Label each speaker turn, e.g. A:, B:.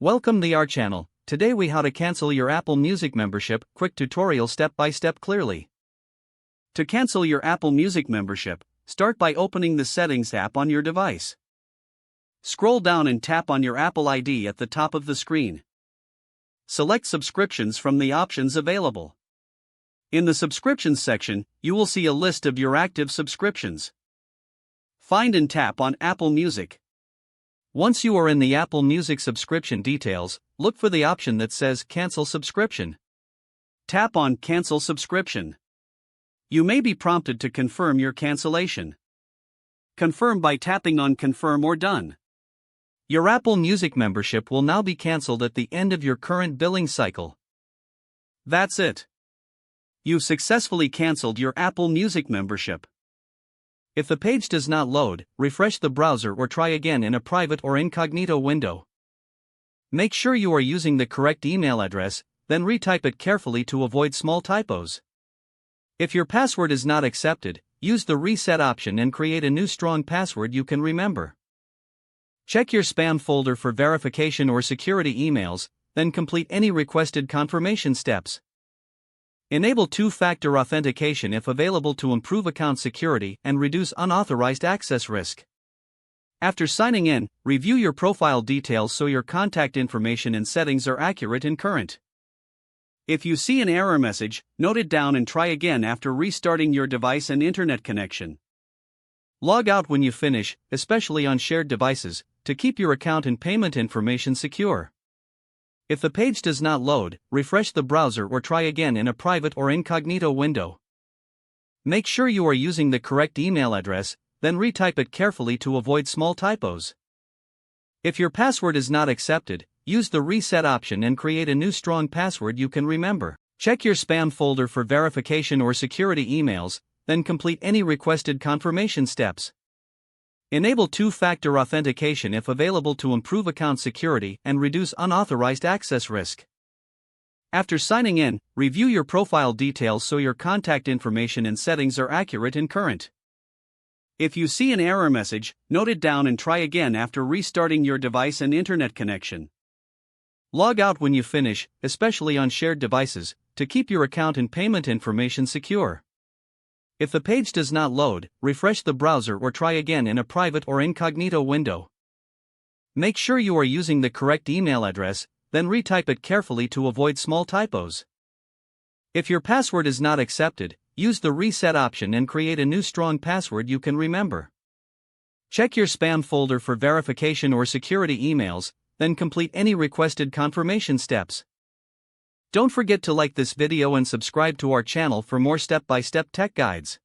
A: Welcome to our channel. Today we how to cancel your Apple Music membership, quick tutorial step by step clearly. To cancel your Apple Music membership, start by opening the Settings app on your device. Scroll down and tap on your Apple ID at the top of the screen. Select Subscriptions from the options available. In the Subscriptions section, you will see a list of your active subscriptions. Find and tap on Apple Music. Once you are in the Apple Music subscription details, look for the option that says Cancel Subscription. Tap on Cancel Subscription. You may be prompted to confirm your cancellation. Confirm by tapping on Confirm or Done. Your Apple Music membership will now be cancelled at the end of your current billing cycle. That's it. You've successfully cancelled your Apple Music membership. If the page does not load, refresh the browser or try again in a private or incognito window. Make sure you are using the correct email address, then retype it carefully to avoid small typos. If your password is not accepted, use the reset option and create a new strong password you can remember. Check your spam folder for verification or security emails, then complete any requested confirmation steps. Enable two-factor authentication if available to improve account security and reduce unauthorized access risk. After signing in, review your profile details so your contact information and settings are accurate and current. If you see an error message, note it down and try again after restarting your device and internet connection. Log out when you finish, especially on shared devices, to keep your account and payment information secure. If the page does not load, refresh the browser or try again in a private or incognito window. Make sure you are using the correct email address, then retype it carefully to avoid small typos. If your password is not accepted, use the reset option and create a new strong password you can remember. Check your spam folder for verification or security emails, then complete any requested confirmation steps. Enable two-factor authentication if available to improve account security and reduce unauthorized access risk. After signing in, review your profile details so your contact information and settings are accurate and current. If you see an error message, note it down and try again after restarting your device and internet connection. Log out when you finish, especially on shared devices, to keep your account and payment information secure. If the page does not load, refresh the browser or try again in a private or incognito window. Make sure you are using the correct email address, then retype it carefully to avoid small typos. If your password is not accepted, use the reset option and create a new strong password you can remember. Check your spam folder for verification or security emails, then complete any requested confirmation steps. Don't forget to like this video and subscribe to our channel for more step-by-step tech guides.